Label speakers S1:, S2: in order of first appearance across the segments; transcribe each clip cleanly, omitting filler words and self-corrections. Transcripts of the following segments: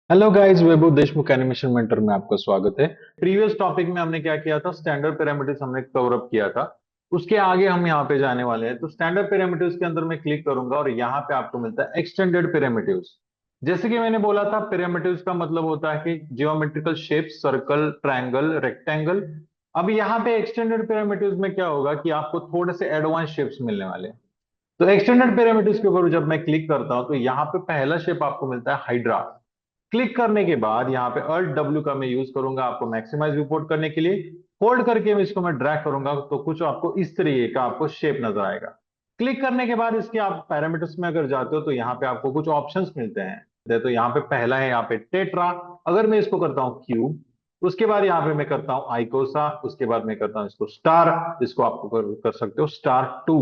S1: Hello guys, वैभव Deshmukh animation mentor में आपका स्वागत है। प्रीवियस टॉपिक में हमने क्या किया था, स्टैंडर्ड पैरामीटर्स हमने कवर अप किया था। उसके आगे हम यहाँ पे जाने वाले हैं। तो स्टैंडर्ड पैरामीटर्स के अंदर मैं क्लिक करूंगा और यहाँ पे आपको मिलता है एक्सटेंडेड पैरामीटर्स। जैसे कि मैंने बोला था, पैरामीटर्स का मतलब होता है कि geometrical shape, circle, triangle, rectangle. अब यहाँ पे एक्सटेंडेड पैरामीटर्स में क्या होगा कि आपको थोड़े से एडवांस शेप्स मिलने वाले हैं। तो एक्सटेंडेड पैरामीटर्स के ऊपर जब मैं क्लिक करता हूं तो यहाँ पे पहला शेप आपको मिलता है हाइड्रा। क्लिक करने के बाद यहाँ पे Alt W का मैं यूज करूंगा आपको मैक्सिमाइज रिपोर्ट करने के लिए। होल्ड करके इसको मैं ड्रैग करूंगा तो कुछ आपको इस तरीके का आपको शेप नजर आएगा। क्लिक करने के बाद इसके आप पैरामीटर्स में अगर जाते हो तो यहाँ पे आपको कुछ ऑप्शंस मिलते हैं। तो यहाँ पे पहला है यहाँ पे टेट्रा। अगर मैं इसको करता हूँ क्यूब, उसके बाद यहाँ पे मैं करता हूँ आइकोसा, उसके बाद मैं करता हूँ इसको स्टार। इसको आपको कर सकते हो स्टार 2।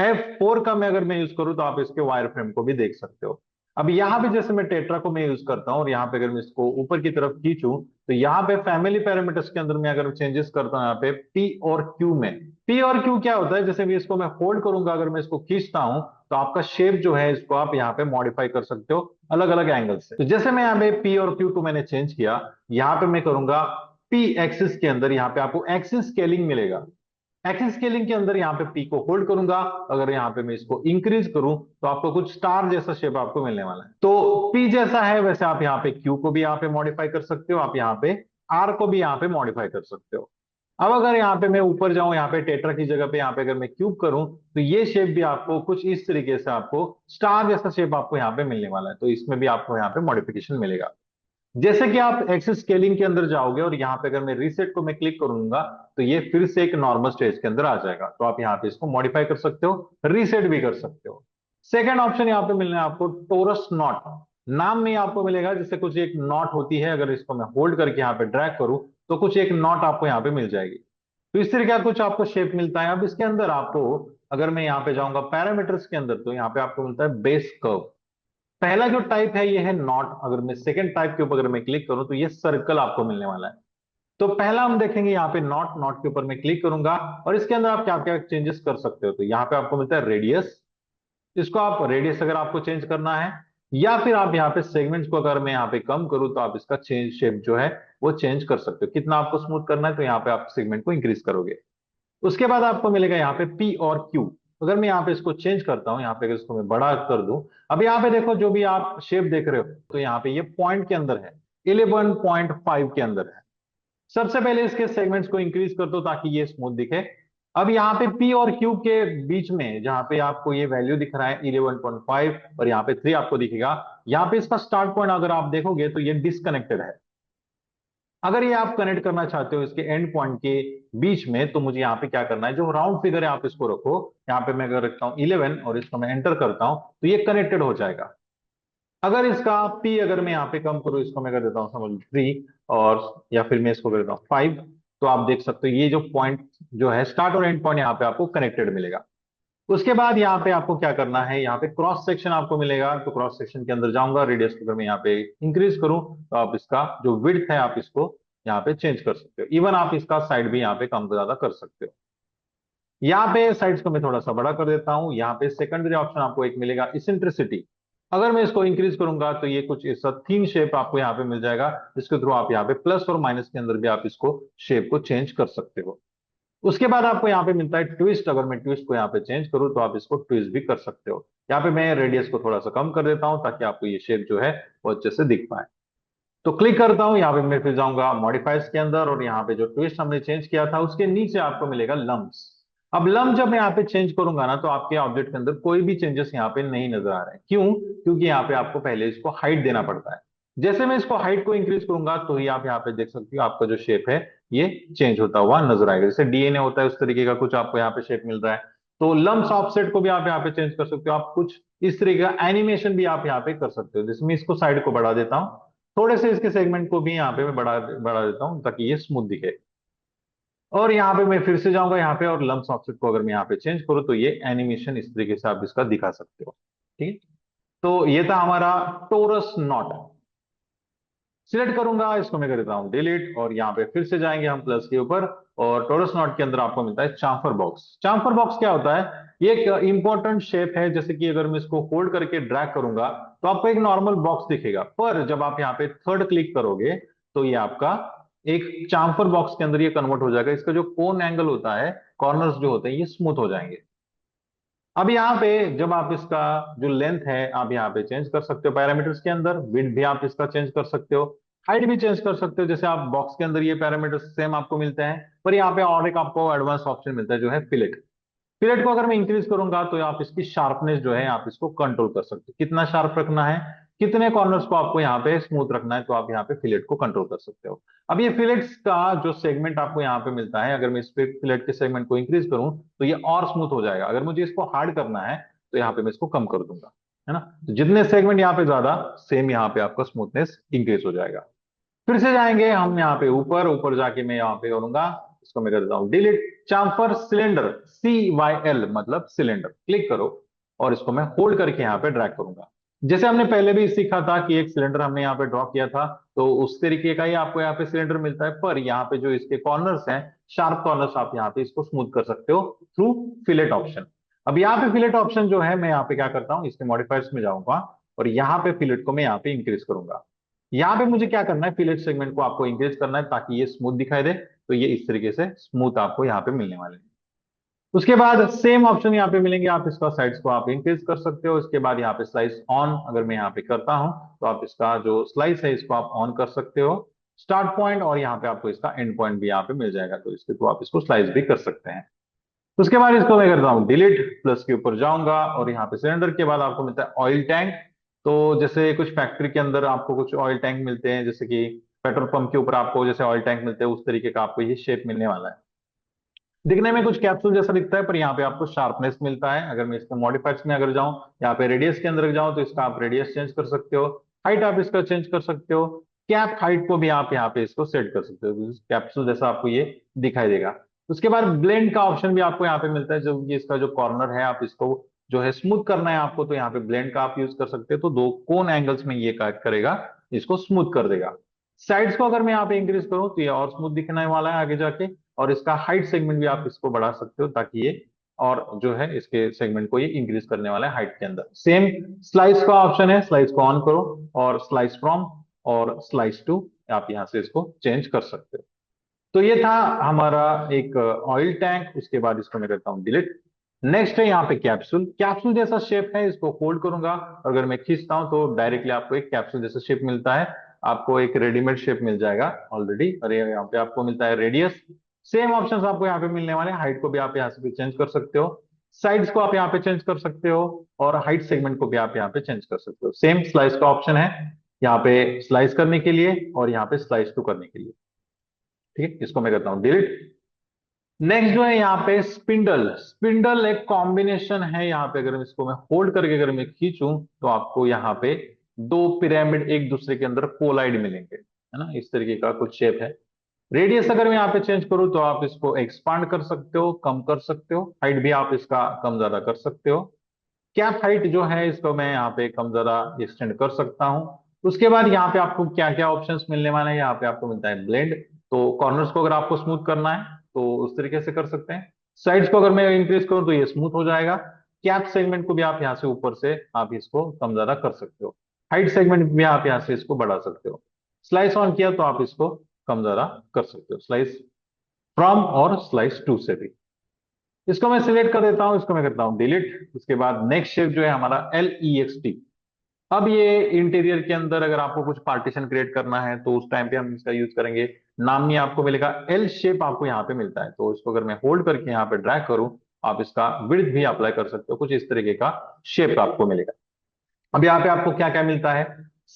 S1: F4 का मैं अगर मैं यूज करूँ तो आप इसके वायर फ्रेम को भी देख सकते हो। अब यहाँ पे जैसे मैं टेट्रा को मैं यूज करता हूँ और यहाँ पे अगर मैं इसको ऊपर की तरफ खींचूं तो यहाँ पे फैमिली पैरामीटर्स के अंदर मैं अगर चेंजेस करता हूँ यहाँ पे पी और क्यू में। पी और क्यू क्या होता है, जैसे भी इसको मैं होल्ड करूंगा, अगर मैं इसको खींचता हूँ तो आपका शेप जो है इसको आप यहाँ पे मॉडिफाई कर सकते हो अलग अलग एंगल से। तो जैसे मैं यहाँ पे पी और क्यू को मैंने चेंज किया, यहाँ पे मैं करूंगा पी एक्सिस के अंदर यहाँ पे आपको एक्सिस स्केलिंग मिलेगा। एक्सिस स्केलिंग के अंदर यहाँ पे पी को होल्ड करूंगा, अगर यहाँ पे मैं इसको इंक्रीज करूं तो आपको कुछ स्टार जैसा शेप आपको मिलने वाला है। तो पी जैसा है वैसे आप यहाँ पे क्यू को भी यहाँ पे मॉडिफाई कर सकते हो, आप यहाँ पे आर को भी यहाँ पे मॉडिफाई कर सकते हो। अब अगर यहाँ पे मैं ऊपर जाऊं, यहाँ पे टेट्रा की जगह पे यहाँ पे अगर मैं क्यूब करूं तो ये शेप भी आपको कुछ इस तरीके से आपको स्टार जैसा शेप आपको यहाँ पे मिलने वाला है। तो इसमें भी आपको यहाँ पे मॉडिफिकेशन मिलेगा। जैसे कि आप एक्सिस स्केलिंग के अंदर जाओगे और यहाँ पे अगर मैं रीसेट को मैं क्लिक करूंगा तो ये फिर से एक नॉर्मल स्टेज के अंदर आ जाएगा। तो आप यहाँ पे इसको मॉडिफाई कर सकते हो, रीसेट भी कर सकते हो। सेकंड ऑप्शन यहाँ पे मिलना है आपको टोरस नॉट। नाम में आपको मिलेगा जैसे कुछ एक नॉट होती है, अगर इसको मैं होल्ड करके यहाँ पे ड्रैग करूं तो कुछ एक नॉट आपको यहाँ पे मिल जाएगी। तो इस तरीके का कुछ आपको शेप मिलता है। अब इसके अंदर आपको, अगर मैं यहाँ पे जाऊंगा पैरामीटर्स के अंदर, तो यहाँ पे आपको मिलता है बेस कर्व। पहला जो टाइप है ये है नॉट। अगर मैं सेकंड टाइप के ऊपर अगर मैं क्लिक करूं तो ये सर्कल आपको मिलने वाला है। तो पहला हम देखेंगे यहाँ पे नॉट। नॉट के ऊपर मैं क्लिक करूंगा और इसके अंदर आप क्या क्या चेंजेस कर सकते हो। तो यहाँ पे आपको मिलता है रेडियस। इसको आप रेडियस अगर आपको चेंज करना है, या फिर आप यहाँ पे सेगमेंट्स को अगर मैं यहाँ पे कम करूँ तो आप इसका चेंज शेप जो है वो चेंज कर सकते हो। कितना आपको स्मूथ करना है तो यहाँ पे आप सेगमेंट को इंक्रीज करोगे। उसके बाद आपको मिलेगा यहाँ पे पी और क्यू। अगर मैं यहाँ पे इसको चेंज करता हूँ, यहाँ पे अगर इसको मैं बड़ा कर दूं, अब यहाँ पे देखो जो भी आप शेप देख रहे हो तो यहाँ पे ये पॉइंट के अंदर है, 11.5 के अंदर है। सबसे पहले इसके सेगमेंट्स को इंक्रीज कर दो ताकि ये स्मूथ दिखे। अब यहाँ पे पी और क्यू के बीच में जहां पे आपको ये वैल्यू दिख रहा है 11.5 और यहाँ पे 3 आपको दिखेगा, यहाँ पे इसका स्टार्ट पॉइंट अगर आप देखोगे तो ये डिसकनेक्टेड है। अगर ये आप कनेक्ट करना चाहते हो इसके एंड पॉइंट के बीच में तो मुझे यहाँ पे क्या करना है, जो राउंड फिगर है आप इसको रखो। यहाँ पे मैं अगर रखता हूँ 11 और इसको मैं एंटर करता हूँ तो ये कनेक्टेड हो जाएगा। अगर इसका पी अगर मैं यहाँ पे कम करूँ, इसको मैं कर देता हूँ समझ 3, और या फिर मैं इसको कर देता हूँ 5, तो आप देख सकते हो ये जो पॉइंट जो है स्टार्ट और एंड पॉइंट यहाँ पे आपको कनेक्टेड मिलेगा। उसके बाद यहाँ पे आपको क्या करना है, यहाँ पे क्रॉस सेक्शन आपको मिलेगा। तो क्रॉस सेक्शन के अंदर जाऊंगा, रेडियस को अगर मैं यहाँ पे इंक्रीज करूं तो आप इसका जो विड्थ है आप इसको यहाँ पे चेंज कर सकते हो। इवन आप इसका साइड भी यहाँ पे कम ज्यादा कर सकते हो। यहाँ पे साइड्स को मैं थोड़ा सा बड़ा कर देता हूँ। यहाँ पे सेकेंडरी ऑप्शन आपको एक मिलेगा इसेंट्रिसिटी। अगर मैं इसको इंक्रीज करूंगा तो ये कुछ ऐसा थीन शेप आपको यहाँ पे मिल जाएगा, जिसके थ्रू आप यहाँ पे प्लस और माइनस के अंदर भी आप इसको शेप को चेंज कर सकते हो। उसके बाद आपको यहाँ पे मिलता है ट्विस्ट। अगर मैं ट्विस्ट को यहाँ पे चेंज करूँ तो आप इसको ट्विस्ट भी कर सकते हो। यहाँ पे मैं रेडियस को थोड़ा सा कम कर देता हूँ ताकि आपको ये शेप जो है वो अच्छे से दिख पाए। तो क्लिक करता हूँ, यहाँ पे मैं फिर जाऊंगा मॉडिफाइज के अंदर और यहाँ पे जो ट्विस्ट हमने चेंज किया था उसके नीचे आपको मिलेगा लम्स। अब लम्ब जब मैं यहाँ पे चेंज करूंगा ना तो आपके ऑब्जेक्ट के अंदर कोई भी चेंजेस यहाँ पे नहीं नजर आ रहे हैं। क्यों? क्योंकि यहाँ पे आपको पहले इसको हाइट देना पड़ता है। जैसे मैं इसको हाइट को इंक्रीज करूंगा तो ही आप यहाँ पे देख सकते हो आपका जो शेप है ये चेंज होता हुआ नजर आएगा। जैसे डीएनए होता है उस तरीके का कुछ आपको यहाँ पे शेप मिल रहा है। तो लम्स ऑफसेट को भी आप यहाँ पे चेंज कर सकते हो। आप कुछ इस तरीके का एनिमेशन भी आप यहाँ पे कर सकते हो। जिसमें इसको साइड को बढ़ा देता हूँ, थोड़े से इसके सेगमेंट को भी यहाँ पे मैं बढ़ा बढ़ा देता हूँ ताकि ये स्मूथ दिखे। और यहाँ पे मैं फिर से जाऊंगा यहाँ पे और लम्स ऑफसेट को अगर मैं यहाँ पे चेंज करूँ तो ये एनिमेशन इस तरीके से आप इसका दिखा सकते हो। ठीक है। तो ये था हमारा टोरस नॉट। सिलेक्ट करूंगा, इसको मैं कर देता हूँ डिलीट और यहाँ पे फिर से जाएंगे हम प्लस के ऊपर। और टोरस नॉट के अंदर आपको मिलता है चाम्फर बॉक्स। चाम्फर बॉक्स क्या होता है? ये एक इंपॉर्टेंट शेप है, जैसे कि अगर मैं इसको होल्ड करके ड्रैग करूंगा तो आपको एक नॉर्मल बॉक्स दिखेगा, पर जब आप यहाँ पे थर्ड क्लिक करोगे तो ये आपका एक चाम्फर बॉक्स के अंदर ये कन्वर्ट हो जाएगा। इसका जो कोन एंगल होता है, कॉर्नर्स जो होते हैं, ये स्मूथ हो जाएंगे। अब यहाँ पे जब आप इसका जो लेंथ है आप यहाँ पे चेंज कर सकते हो पैरामीटर्स के अंदर, विड्थ भी आप इसका चेंज कर सकते हो, हाइट भी चेंज कर सकते हो। जैसे आप बॉक्स के अंदर ये पैरामीटर्स सेम आपको मिलते हैं, पर यहाँ पे और एक आपको एडवांस ऑप्शन मिलता है जो है फिलेट। फिलेट को अगर मैं इंक्रीज करूंगा तो आप इसकी शार्पनेस जो है आप इसको कंट्रोल कर सकते हो, कितना शार्प रखना है, कितने कॉर्नर्स को आपको यहाँ पे स्मूथ रखना है, तो आप यहाँ पे फिलेट को कंट्रोल कर सकते हो। अब ये फिलेट्स का जो सेगमेंट आपको यहाँ पे मिलता है, अगर मैं इस पे फिलेट के सेगमेंट को इंक्रीज करूं तो ये और स्मूथ हो जाएगा। अगर मुझे इसको हार्ड करना है तो यहाँ पे मैं इसको कम कर दूंगा, है ना। तो जितने सेगमेंट यहाँ पे ज्यादा, सेम यहाँ पे आपका स्मूथनेस इंक्रीज हो जाएगा। फिर से जाएंगे हम यहाँ पे ऊपर, ऊपर जाके मैं यहाँ पे करूंगा, इसको मैं कर देता हूँ डिलीट, चाम्फर सिलेंडर, CYL मतलब सिलेंडर, क्लिक करो और इसको मैं होल्ड करके यहाँ पे ड्रैग करूंगा। जैसे हमने पहले भी सीखा था कि एक सिलेंडर हमने यहाँ पे ड्रॉ किया था, तो उस तरीके का ही आपको यहाँ पे सिलेंडर मिलता है, पर यहाँ पे जो इसके कॉर्नर्स हैं, शार्प कॉर्नर्स, आप यहाँ पे इसको स्मूथ कर सकते हो थ्रू फिलेट ऑप्शन। अब यहाँ पे फिलेट ऑप्शन जो है, मैं यहाँ पे क्या करता हूँ, इसके मॉडिफायर्स में जाऊंगा और यहाँ पे फिलेट को मैं यहाँ पे इंक्रीज करूंगा। यहाँ पे मुझे क्या करना है, फिलेट सेगमेंट को आपको इंक्रीज करना है ताकि ये स्मूथ दिखाई दे, तो ये इस तरीके से स्मूथ आपको यहाँ पे मिलने वाले हैं। उसके बाद सेम ऑप्शन यहाँ पे मिलेंगे, आप इसका साइड्स को आप इंक्रीज कर सकते हो। इसके बाद यहाँ पे स्लाइस ऑन अगर मैं यहाँ पे करता हूँ तो आप इसका जो स्लाइस है इसको आप ऑन कर सकते हो, स्टार्ट पॉइंट, और यहाँ पे आपको इसका एंड पॉइंट भी यहाँ पे मिल जाएगा, तो इसके थ्रू आप इसको स्लाइस भी कर सकते हैं। उसके बाद इसको मैं करता हूँ डिलीट, प्लस के ऊपर जाऊंगा और यहाँ पे सिलेंडर के बाद आपको मिलता है ऑयल टैंक। तो जैसे कुछ फैक्ट्री के अंदर आपको कुछ ऑयल टैंक मिलते हैं, जैसे कि पेट्रोल पंप के ऊपर आपको जैसे ऑयल टैंक मिलते हैं, उस तरीके का आपको ये शेप मिलने वाला है। दिखने में कुछ कैप्सूल जैसा दिखता है, पर यहाँ पे आपको शार्पनेस मिलता है। अगर मैं इसके मॉडिफायर्स में अगर जाऊं, यहाँ पे रेडियस के अंदर जाऊं, तो इसका आप रेडियस चेंज कर सकते हो, हाइट आप इसका चेंज कर सकते हो, कैप हाइट को भी आप यहाँ पे इसको सेट कर सकते हो, कैप्सूल जैसा आपको ये दिखाई देगा। उसके बाद ब्लेंड का ऑप्शन भी आपको यहाँ पे मिलता है, जो ये इसका जो कॉर्नर है आप इसको जो है स्मूथ करना है आपको, तो यहाँ पे ब्लेंड का आप यूज कर सकते हो, तो दो कोन एंगल्स में ये क्या करेगा, इसको स्मूथ कर देगा। साइड्स को अगर मैं यहाँ पे इंक्रीज करूँ तो ये और स्मूथ दिखने वाला है आगे जाके, और इसका हाइट सेगमेंट भी आप इसको बढ़ा सकते हो ताकि ये और जो है इसके सेगमेंट को ये इंक्रीज करने वाला है हाइट के अंदर। सेम स्लाइस का ऑप्शन है, स्लाइस को ऑन करो और स्लाइस फ्रॉम और स्लाइस टू, आप यहाँ से इसको चेंज कर सकते हो। तो ये था हमारा एक ऑयल टैंक। उसके बाद इसको मैं करता हूँ डिलीट। नेक्स्ट है यहाँ पे कैप्सूल, कैप्सूल जैसा शेप है, इसको होल्ड करूंगा, अगर मैं खींचता हूं तो डायरेक्टली आपको एक कैप्सूल जैसा शेप मिलता है। आपको एक रेडीमेड शेप मिल जाएगा ऑलरेडी, और ये यहाँ पे आपको मिलता है रेडियस। सेम ऑप्शंस आपको यहाँ पे मिलने वाले हैं, हाइट को भी आप यहाँ से चेंज कर सकते हो, साइड्स को आप यहाँ पे चेंज कर सकते हो, और हाइट सेगमेंट को भी आप यहाँ पे चेंज कर सकते हो। सेम स्लाइस का ऑप्शन है यहाँ पे स्लाइस करने के लिए और यहाँ पे स्लाइस टू करने के लिए। ठीक है, इसको मैं करता हूँ डिलीट। नेक्स्ट जो है यहाँ पे स्पिंडल, स्पिंडल एक कॉम्बिनेशन है। यहाँ पे अगर इसको मैं होल्ड करके अगर मैं खींचूं तो आपको यहाँ पे दो पिरामिड एक दूसरे के अंदर कोलाइड मिलेंगे, है ना, इस तरीके का कुछ शेप है। रेडियस अगर मैं यहाँ पे चेंज करूँ तो आप इसको एक्सपांड कर सकते हो, कम कर सकते हो, हाइट भी आप इसका कम ज्यादा कर सकते हो। कैप हाइट जो है इसको मैं यहाँ पे कम ज्यादा एक्सटेंड कर सकता हूँ। उसके बाद यहाँ पे आपको क्या क्या ऑप्शंस मिलने वाले हैं, यहाँ पे आपको मिलता है ब्लेंड, तो कॉर्नर्स को अगर आपको स्मूथ करना है तो उस तरीके से कर सकते हैं। साइड्स को अगर मैं इंक्रीज करूँ तो ये स्मूथ हो जाएगा। कैप सेगमेंट को भी आप यहाँ से ऊपर से आप इसको कम ज्यादा कर सकते हो, हाइट सेगमेंट भी आप यहाँ से इसको बढ़ा सकते हो। स्लाइस ऑन किया तो आप इसको कम ज्यादा कर सकते हो, स्लाइस फ्रॉम और स्लाइस टू से भी। इसको मैं सिलेक्ट कर देता हूं, इसको मैं करता हूं डिलीट। उसके बाद नेक्स्ट शेप जो है हमारा LEXT। अब ये इंटीरियर के अंदर अगर आपको कुछ पार्टीशन क्रिएट करना है तो उस टाइम पे हम इसका यूज करेंगे। नाम नहीं आपको मिलेगा, एल शेप आपको यहाँ पे मिलता है, तो इसको अगर मैं होल्ड करके यहाँ पे ड्रैग करूं, आप इसका विड्थ भी अप्लाई कर सकते हो, कुछ इस तरीके का शेप आपको मिलेगा। अब यहाँ पे आपको क्या क्या मिलता है,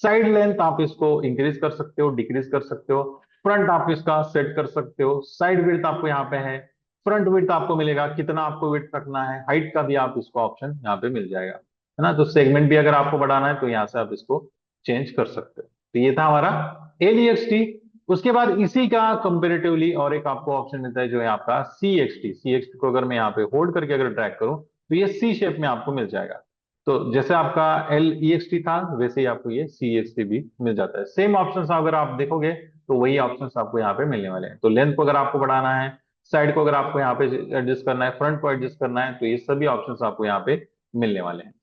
S1: साइड लेंथ आप इसको इंक्रीज कर सकते हो, डिक्रीज कर सकते हो, फ्रंट आप इसका सेट कर सकते हो, साइड विड्थ आपको यहाँ पे है, फ्रंट विड्थ आपको मिलेगा, कितना आपको विड्थ रखना है, हाइट का भी आप इसको ऑप्शन यहाँ पे मिल जाएगा, है ना। तो सेगमेंट भी अगर आपको बढ़ाना है तो यहाँ से आप इसको चेंज कर सकते हो। तो ये था हमारा LEXT। उसके बाद इसी का कंपेरेटिवली और एक आपको ऑप्शन मिलता है जो है आपका CXT। CXT को अगर मैं यहाँ पे होल्ड करके अगर ड्रैग करूं तो ये C शेप में आपको मिल जाएगा। तो जैसे आपका LEXT था वैसे ही आपको ये CXT भी मिल जाता है। सेम ऑप्शंस अगर आप देखोगे तो वही ऑप्शंस आपको यहाँ पे मिलने वाले हैं। तो लेंथ को अगर आपको बढ़ाना है साइड को अगर आपको यहाँ पे एडजस्ट करना है, फ्रंट को एडजस्ट करना है, तो ये सभी ऑप्शंस आपको यहाँ पे मिलने वाले हैं।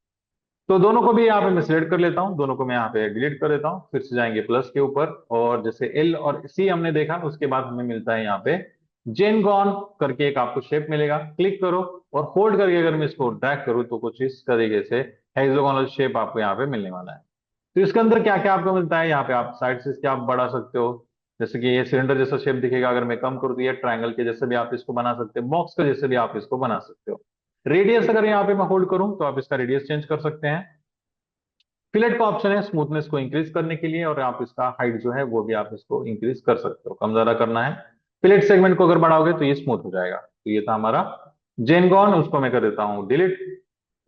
S1: तो दोनों को भी यहाँ पे मैं सिलेक्ट कर लेता हूँ, दोनों को मैं यहाँ पे डिलीट कर देता हूँ, फिर से जाएंगे प्लस के ऊपर, और जैसे एल और सी हमने देखा, उसके बाद हमें मिलता है यहाँ पे जेनगॉन करके एक आपको शेप मिलेगा। क्लिक करो और होल्ड करके अगर मैं इसको ड्रैग करूँ तो कुछ इस तरीके से हेक्सागोनल शेप आपको यहाँ पे मिलने वाला है। तो इसके अंदर क्या क्या आपको मिलता है, यहाँ पे आप साइड से इसके आप बढ़ा सकते हो, जैसे कि ये सिलेंडर जैसा शेप दिखेगा, अगर मैं कम करूँ तो ये ट्रायंगल के जैसे भी आप इसको बना सकते हो, बॉक्स के जैसे भी आप इसको बना सकते हो। रेडियस अगर यहाँ पे मैं होल्ड करूं तो आप इसका रेडियस चेंज कर सकते हैं। फिलेट का ऑप्शन है स्मूथनेस को इंक्रीज करने के लिए, और आप इसका हाइट जो है वो भी आप इसको इंक्रीज कर सकते हो, कम ज्यादा करना है। फिलेट सेगमेंट को अगर बढ़ाओगे तो ये स्मूथ हो जाएगा। तो ये था हमारा जेनगॉन, उसको मैं कर देता हूँ डिलीट।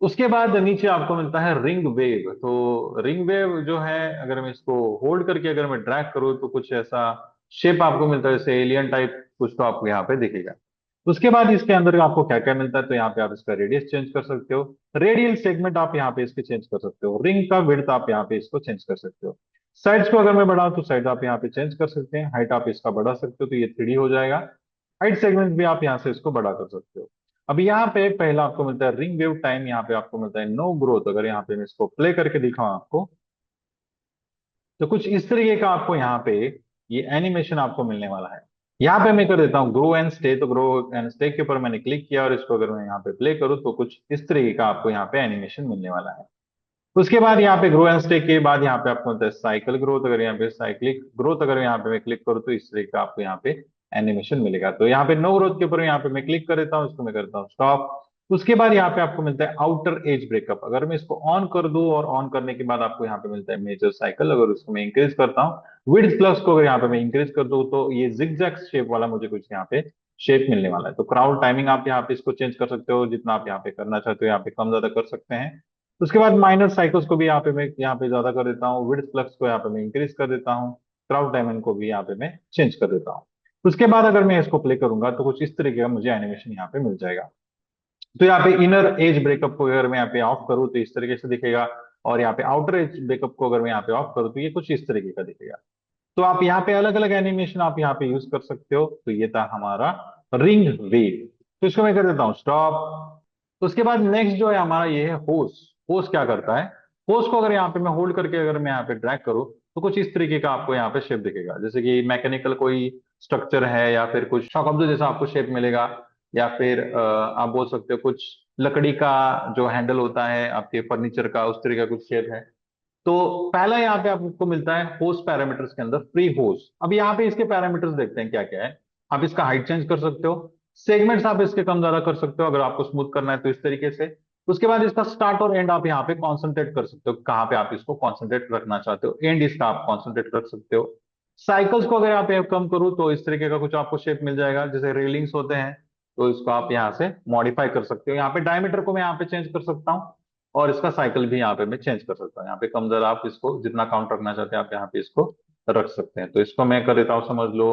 S1: उसके बाद नीचे आपको मिलता है रिंग वेव। तो रिंग वेव जो है, अगर मैं इसको होल्ड करके अगर मैं ड्रैग करूँ तो कुछ ऐसा शेप आपको मिलता है, जैसे एलियन टाइप कुछ तो आपको यहाँ पे दिखेगा। उसके बाद इसके अंदर आपको क्या क्या मिलता है, तो यहाँ पे आप इसका रेडियस चेंज कर सकते हो, रेडियल सेगमेंट आप यहाँ पे इसके चेंज कर सकते हो, रिंग का विड्थ आप यहाँ पे इसको चेंज कर सकते हो। साइड्स को अगर मैं बढ़ाऊं तो साइड आप यहाँ पे चेंज कर सकते हैं, हाइट आप इसका बढ़ा सकते हो तो ये 3D हो जाएगा। हाइट सेगमेंट भी आप यहाँ से इसको बढ़ा कर सकते हो। अब यहाँ पे पहला आपको मिलता है रिंग वेव टाइम, यहाँ पे आपको मिलता है नो ग्रोथ। अगर यहाँ पे मैं इसको प्ले करके दिखाऊं आपको, तो कुछ इस तरीके का आपको यहाँ पे ये एनिमेशन आपको मिलने वाला है। यहाँ पे मैं कर देता हूँ ग्रो एंड स्टे, तो ग्रो एंड स्टे के ऊपर मैंने क्लिक किया, और इसको अगर मैं यहाँ पे प्ले करूँ तो कुछ इस तरीके का आपको यहाँ पे एनिमेशन मिलने वाला है। उसके बाद यहाँ पे ग्रो एंड स्टे के बाद यहाँ पे आपको मिलता है साइकिल ग्रोथ। अगर यहाँ पे साइक्लिक ग्रोथ अगर यहाँ पे मैं क्लिक करूँ तो इस तरीके का आपको यहाँ पे एनिमेशन मिलेगा। तो यहाँ पे नो ग्रोथ के ऊपर यहाँ पे मैं क्लिक कर देता हूँ, इसको मैं करता हूँ स्टॉप। उसके बाद यहाँ पे आपको मिलता है आउटर एज ब्रेकअप। अगर मैं इसको ऑन कर दूं, और ऑन करने के बाद आपको यहाँ पे मिलता है मेजर साइकिल, अगर उसको मैं इंक्रीज करता हूँ, विड्थ फ्लक्स को अगर यहाँ पे मैं इंक्रीज कर दूं, तो ये जिगजैग शेप वाला मुझे कुछ यहाँ पे शेप मिलने वाला है। तो क्राउड टाइमिंग आप यहाँ पे इसको चेंज कर सकते हो, जितना आप यहाँ पे करना चाहते हो यहाँ पे कम ज्यादा कर सकते हैं। उसके बाद माइनर साइकिल्स को भी यहाँ पे मैं यहाँ पे ज्यादा कर देता हूँ, विड्थ फ्लक्स को यहाँ पे मैं इंक्रीज कर देता हूँ, क्राउड डायमंड को भी यहाँ पे मैं चेंज कर देता हूँ। उसके बाद अगर मैं इसको प्ले करूंगा तो कुछ इस तरीके का मुझे एनिमेशन यहाँ पे मिल जाएगा। तो यहाँ पे इनर एज ब्रेकअप को अगर मैं यहाँ पे ऑफ करूँ तो इस तरीके से दिखेगा, और यहाँ पे आउटर एज ब्रेकअप को अगर मैं यहाँ पे ऑफ करूँ तो ये कुछ इस तरीके का दिखेगा। तो आप यहाँ पे अलग अलग एनिमेशन आप यहाँ पे यूज कर सकते हो। तो ये था हमारा रिंग वेव। तो इसको मैं कर देता हूँ स्टॉप। उसके बाद नेक्स्ट जो है हमारा ये है होस। होस क्या करता है, होस को अगर यहाँ पे मैं होल्ड करके अगर मैं यहाँ पे ड्रैग करूँ तो कुछ इस तरीके का आपको यहाँ पे शेप दिखेगा, जैसे कि मैकेनिकल कोई स्ट्रक्चर है, या फिर कुछ शॉक ऑब्जेक्ट जैसा आपको शेप मिलेगा, या फिर आप बोल सकते हो कुछ लकड़ी का जो हैंडल होता है आपके फर्नीचर का, उस तरीके का कुछ शेप है। तो पहला यहाँ पे आपको मिलता है होस्ट पैरामीटर्स के अंदर फ्री होस्ट। अब यहाँ पे इसके पैरामीटर्स देखते हैं क्या क्या है। आप इसका हाइट चेंज कर सकते हो, सेगमेंट्स आप इसके कम ज्यादा कर सकते हो अगर आपको स्मूथ करना है तो इस तरीके से। उसके बाद इसका स्टार्ट और एंड आप यहाँ पे कॉन्सेंट्रेट कर सकते हो, कहाँ पे आप इसको कॉन्सेंट्रेट रखना चाहते हो, एंड इसका आप कॉन्सेंट्रेट रख सकते हो। साइकिल्स को अगर आप यहाँ कम करूँ तो इस तरीके का कुछ आपको शेप मिल जाएगा, जैसे रेलिंग्स होते हैं, तो इसको आप यहाँ से मॉडिफाई कर सकते हो। यहाँ पे डायमीटर को मैं यहाँ पे चेंज कर सकता हूँ, और इसका साइकिल भी यहाँ पे मैं चेंज कर सकता हूँ। यहाँ पे कम जरा आप इसको जितना काउंट रखना चाहते हैं आप यहाँ पे इसको रख सकते हैं। तो इसको मैं कर देता हूँ, समझ लो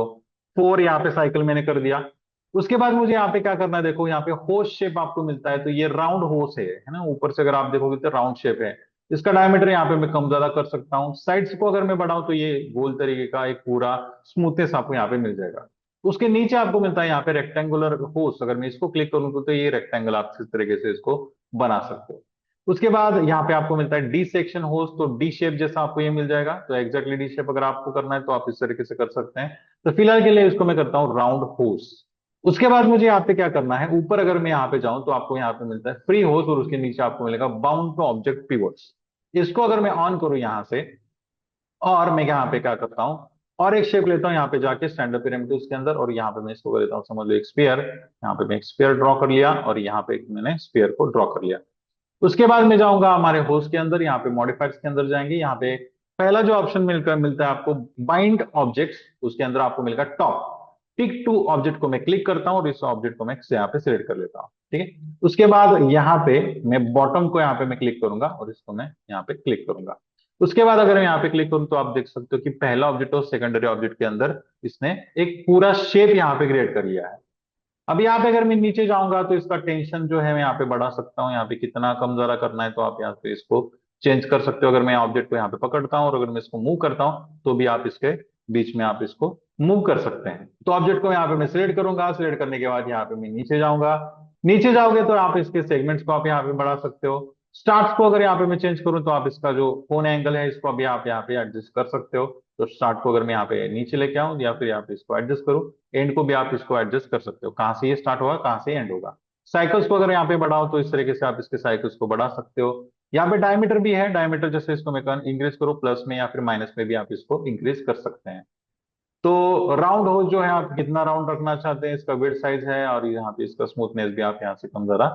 S1: 4 यहाँ पे साइकिल मैंने कर दिया। उसके बाद मुझे यहाँ पे क्या करना है, देखो यहाँ पे होस शेप आपको मिलता है, तो ये राउंड होस है ना, ऊपर से अगर आप देखोगे तो राउंड शेप है। इसका डायमीटर यहाँ पे मैं कम ज्यादा कर सकता हूँ। साइड्स को अगर मैं बढ़ाऊं तो ये गोल तरीके का एक पूरा स्मूथनेस आपको यहाँ पे मिल जाएगा। उसके नीचे आपको मिलता है यहाँ पे रेक्टेंगुलर होस। अगर मैं इसको क्लिक करूँ तो ये रेक्टेंगल आप इस तरीके से इसको बना सकते हो। उसके बाद यहाँ पे आपको मिलता है डी सेक्शन होस्ट, तो डी शेप जैसा आपको ये मिल जाएगा। तो एग्जैक्टली डी शेप अगर आपको करना है तो आप इस तरीके से कर सकते हैं। तो फिलहाल के लिए इसको मैं करता हूँ राउंड होस्ट। उसके बाद मुझे यहाँ पे क्या करना है, ऊपर अगर मैं यहाँ पे जाऊं तो आपको यहाँ पे मिलता है फ्री होस्ट, और उसके नीचे आपको मिलेगा बाउंड टू ऑब्जेक्ट पिवट्स। इसको अगर मैं ऑन करूं यहाँ से, और मैं यहाँ पे क्या करता हूँ, और एक शेप लेता हूँ यहाँ पे जाके स्टैंडर्ड पिरामिड के अंदर, और यहाँ पे मैं इसको कर देता हूँ, समझ लो एक स्फीयर। यहाँ पे मैं एक स्फीयर ड्रॉ कर लिया, और यहाँ पे मैंने स्फीयर को ड्रॉ कर लिया। उसके बाद मैं जाऊंगा हमारे होस्ट के अंदर, यहाँ पे मॉडिफायर्स के अंदर जाएंगे। यहाँ पे पहला जो ऑप्शन मिलकर मिलता है आपको बाइंड ऑब्जेक्ट्स, उसके अंदर आपको मिलेगा टॉप। पिक टू ऑब्जेक्ट को मैं क्लिक करता हूँ, और इस ऑब्जेक्ट को मैं यहाँ पे सिलेक्ट कर लेता हूँ, ठीक है। उसके बाद यहाँ पे मैं बॉटम को यहाँ पे मैं क्लिक करूंगा, और इसको मैं यहाँ पे क्लिक करूंगा। उसके बाद अगर मैं यहाँ पे क्लिक करूँ तो आप देख सकते हो कि पहला ऑब्जेक्ट और सेकेंडरी ऑब्जेक्ट के अंदर इसने एक पूरा शेप यहाँ पे क्रिएट कर लिया है। अब यहाँ पे अगर मैं नीचे जाऊंगा तो इसका टेंशन जो है मैं यहाँ पे बढ़ा सकता हूँ, यहाँ पे कितना कम ज्यादा करना है तो आप यहाँ पे इसको चेंज कर सकते हो। अगर मैं ऑब्जेक्ट को यहाँ पे पकड़ता हूँ और अगर मैं इसको मूव करता हूँ तो भी आप इसके बीच में आप इसको मूव कर सकते हैं। तो ऑब्जेक्ट को यहाँ पे मैं सिलेक्ट करूंगा, सिलेक्ट करने के बाद यहाँ पे मैं नीचे जाऊंगा। नीचे जाओगे तो आप इसके सेगमेंट्स को आप यहाँ पे बढ़ा सकते हो। स्टार्ट को अगर यहाँ पे मैं चेंज करूँ तो आप इसका जो कोन एंगल है इसको अभी आप यहाँ पे एडजस्ट कर सकते हो। तो स्टार्ट को अगर मैं यहाँ पे नीचे लेके आऊँ या फिर यहाँ पे इसको एडजस्ट करूँ, एंड को भी आप इसको एडजस्ट कर सकते हो, कहाँ से ये स्टार्ट होगा कहाँ से एंड होगा। साइकिल्स को अगर यहाँ पे बढ़ाओ तो इस तरीके से आप इसके साइकिल्स को बढ़ा सकते हो। यहाँ पे डायमीटर भी है, डायमीटर जैसे इसको मैं इंक्रीज करूँ प्लस में या फिर माइनस में भी आप इसको इंक्रीज कर सकते हैं। तो राउंड होल जो है आप कितना राउंड रखना चाहते हैं, इसका विड्थ साइज है, और यहाँ पे इसका स्मूथनेस भी आप यहाँ से कम ज्यादा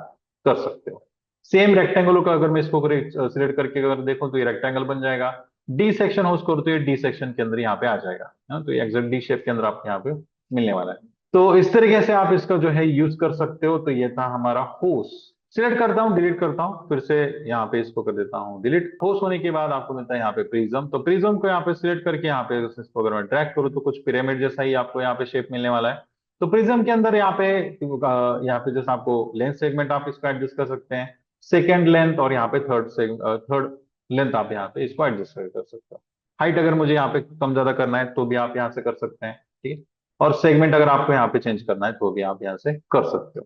S1: कर सकते हो। सेम रेक्टेंगल का अगर मैं इसको सिलेक्ट करके अगर देखूं तो ये रेक्टेंगल बन जाएगा। डी सेक्शन हो उसको तो ये डी सेक्शन के अंदर यहाँ पे आ जाएगा, है ना? तो ये एग्जैक्ट डी शेप के अंदर आपको यहाँ पे मिलने वाला है। तो इस तरीके से आप इसका जो है यूज कर सकते हो। तो ये था हमारा होस। सिलेक्ट करता हूँ, डिलीट करता हूँ, फिर से यहाँ पे इसको कर देता हूँ डिलीट। होस होने के बाद आपको मिलता है यहाँ पे प्रिज्म। तो प्रिज्म को यहाँ पे सिलेक्ट करके यहाँ पे इसको अगर मैं ड्रैग करूँ तो कुछ पिरामिड जैसा ही आपको यहाँ पे शेप मिलने वाला है। तो प्रिज्म के अंदर यहाँ पे जैसे आपको लेंथ सेगमेंट आप इसको एडजस्ट कर सकते हैं, सेकेंड लेंथ, और यहाँ पे थर्ड लेंथ आप यहाँ पे इसको एडजस्ट कर सकते हो। हाइट अगर मुझे यहाँ पे कम ज्यादा करना है तो भी आप यहाँ से कर सकते हैं, ठीक है। और सेगमेंट अगर आपको यहाँ पे चेंज करना है तो भी आप यहाँ से कर सकते हो।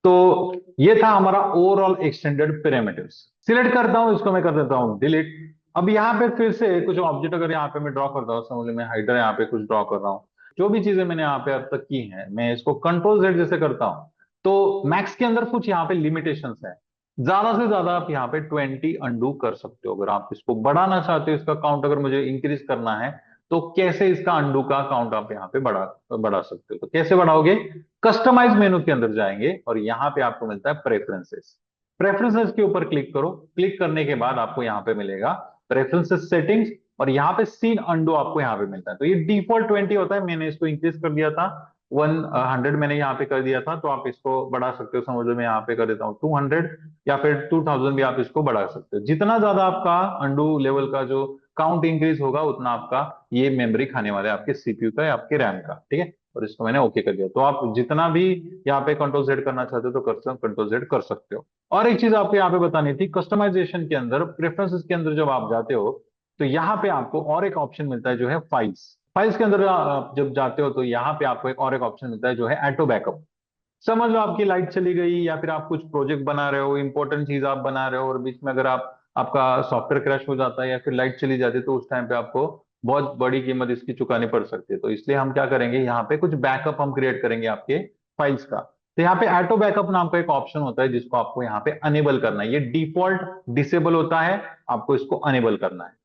S1: तो ये था हमारा ओवरऑल एक्सटेंडेड पैरामीटर्स। सिलेक्ट करता हूं, इसको मैं कर देता हूं डिलीट। अब यहाँ पे फिर से कुछ ऑब्जेक्ट अगर यहाँ पे मैं ड्रॉ करता हूँ, समझ लो मैं हाइडर यहाँ पे कुछ ड्रॉ कर रहा हूँ। जो भी चीजें मैंने यहाँ पे अब तक की हैं मैं इसको कंट्रोल जेड जैसे करता हूँ। तो मैक्स के अंदर कुछ यहाँ पे लिमिटेशंस है। ज्यादा से ज्यादा आप यहाँ पे 20 अंडू कर सकते हो। अगर आप इसको बढ़ाना चाहते हो, इसका काउंट अगर मुझे इंक्रीज करना है, तो कैसे इसका अंडू का काउंट आप यहाँ पे बढ़ा बढ़ा सकते हो। तो कैसे बढ़ाओगे, कस्टमाइज मेनू के अंदर जाएंगे और यहाँ पे आपको मिलता है प्रेफरेंसेस। प्रेफरेंसेस के ऊपर क्लिक करो। क्लिक करने के बाद आपको यहाँ पे मिलेगा प्रेफरेंसेस सेटिंग्स, और यहाँ पे सीन अंडो आपको यहाँ पे मिलता है। तो ये डिफॉल्ट 20 होता है, मैंने इसको इंक्रीज कर दिया था 100, मैंने यहाँ पे कर दिया था। तो आप इसको बढ़ा सकते हो, समझ लो मैं यहाँ पे कर देता हूँ 200 या फिर 2000 भी आप इसको बढ़ा सकते हो। जितना ज्यादा आपका अंडू लेवल का जो काउंट इंक्रीज होगा उतना आपका ये मेमोरी खाने वाला है आपके सीपीयू का या आपके रैम का, ठीक है। और इसको मैंने ओके कर दिया। तो आप जितना भी यहाँ पे कंट्रोल जेड करना चाहते हो तो कंट्रोल जेड कर सकते हो। और एक चीज आपको यहाँ पे बतानी थी, कस्टमाइजेशन के अंदर प्रेफरेंसेस के अंदर जब आप जाते हो तो यहाँ पे आपको और एक ऑप्शन मिलता है जो है फाइल्स। फाइल्स के अंदर आप जब जाते हो तो यहाँ पे आपको एक और एक ऑप्शन मिलता है जो है ऑटो बैकअप। समझ लो आपकी लाइट चली गई या फिर आप कुछ प्रोजेक्ट बना रहे हो, इंपॉर्टेंट चीज आप बना रहे हो, और बीच में अगर आप आपका सॉफ्टवेयर क्रैश हो जाता है या फिर लाइट चली जाती है तो उस टाइम पे आपको बहुत बड़ी कीमत इसकी चुकानी पड़ सकती है। तो इसलिए हम क्या करेंगे, यहाँ पे कुछ बैकअप हम क्रिएट करेंगे आपके फाइल्स का। तो यहाँ पे ऑटो बैकअप नाम का एक ऑप्शन होता है जिसको आपको यहाँ पे अनेबल करना है। ये डिफॉल्ट डिसेबल होता है, आपको इसको अनेबल करना है।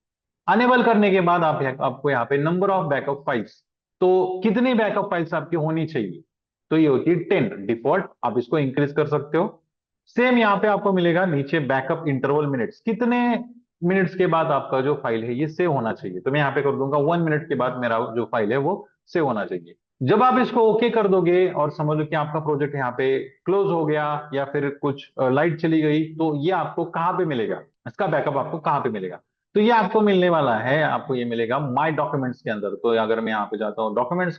S1: अनेबल करने के बाद आपको यहाँ पे नंबर ऑफ बैकअप फाइल्स, तो कितनी बैकअप फाइल्स आपकी होनी चाहिए, तो ये होती है 10 डिफॉल्ट। आप इसको इंक्रीज कर सकते हो। सेम यहाँ पे आपको मिलेगा नीचे बैकअप इंटरवल मिनट्स, कितने मिनट्स के बाद आपका जो फाइल है ये सेव होना चाहिए। तो मैं यहाँ पे कर दूंगा 1 मिनट के बाद मेरा जो फाइल है वो सेव होना चाहिए। जब आप इसको ओके कर दोगे और समझ लो कि आपका प्रोजेक्ट यहाँ पे क्लोज हो गया या फिर कुछ लाइट चली गई, तो ये आपको कहाँ पे मिलेगा, इसका बैकअप आपको कहाँ पे मिलेगा। तो ये आपको मिलने वाला है, आपको ये मिलेगा माय डॉक्यूमेंट्स के अंदर। तो अगर मैं यहाँ पे जाता हूँ डॉक्यूमेंट्स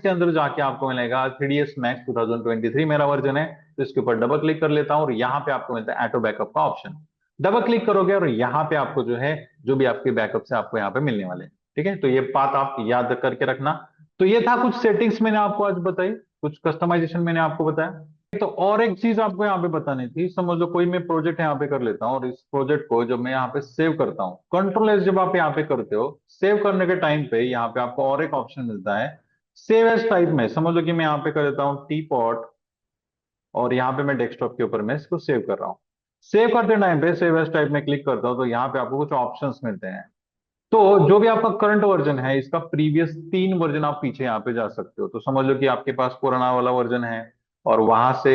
S1: के अंदर जाके आपको मिलेगा 3ds Max 2023 मेरा वर्जन है। तो इसके ऊपर डबल क्लिक कर लेता हूँ और यहाँ पे आपको मिलता है ऑटो बैकअप का ऑप्शन। डबल क्लिक करोगे और यहाँ पे आपको जो है जो भी आपके बैकअप से आपको यहाँ पे मिलने वाले हैं, ठीक है। तो ये बात आप याद करके रखना। तो ये था कुछ सेटिंग्स मैंने आपको आज बताई, कुछ कस्टमाइजेशन मैंने आपको बताया। तो और एक चीज आपको यहाँ पे बतानी थी, समझ लो कोई मैं प्रोजेक्ट यहाँ पे कर लेता हूँ और इस प्रोजेक्ट को जब मैं यहाँ पे सेव करता हूँ, कंट्रोल एस जब आप यहाँ पे करते हो, सेव करने के टाइम पे यहाँ पे आपको और एक ऑप्शन मिलता है सेव एज टाइप में। समझ लो कि मैं यहाँ पे कर देता हूँ टी पॉट, और यहाँ पे मैं डेस्कटॉप के ऊपर मैं इसको सेव कर रहा हूँ। सेव करते टाइम पे सेव एज टाइप में क्लिक करता हूँ तो यहाँ पे आपको कुछ ऑप्शंस मिलते हैं। तो जो भी आपका करंट वर्जन है इसका प्रीवियस 3 वर्जन आप पीछे यहाँ पे जा सकते हो। तो समझ लो कि आपके पास पुराना वाला वर्जन है और वहां से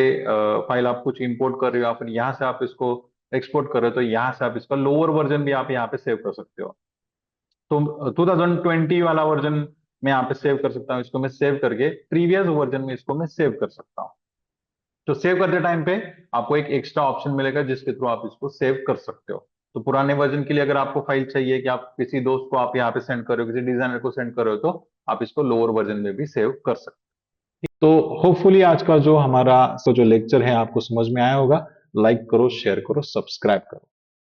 S1: फाइल आप कुछ इंपोर्ट कर रहे हो या फिर यहाँ से आप इसको एक्सपोर्ट कर रहे हो, तो यहाँ से आप इसका लोअर वर्जन भी आप यहाँ पे सेव कर सकते हो। तो 2020 वाला वर्जन मैं यहाँ पे सेव कर सकता हूँ, इसको मैं सेव करके प्रीवियस वर्जन में इसको मैं सेव कर सकता हूँ। तो सेव करते टाइम पे आपको एक एक्स्ट्रा ऑप्शन मिलेगा जिसके थ्रू आप इसको सेव कर सकते हो। तो पुराने वर्जन के लिए अगर आपको फाइल चाहिए कि आप किसी दोस्त को आप यहाँ पे सेंड कर रहे हो, किसी डिजाइनर को सेंड कर रहे हो, तो आप इसको लोअर वर्जन में भी सेव कर सकते हो। तो होपफुली आज का जो हमारा जो लेक्चर है आपको समझ में आया होगा। लाइक करो, शेयर करो, सब्सक्राइब करो।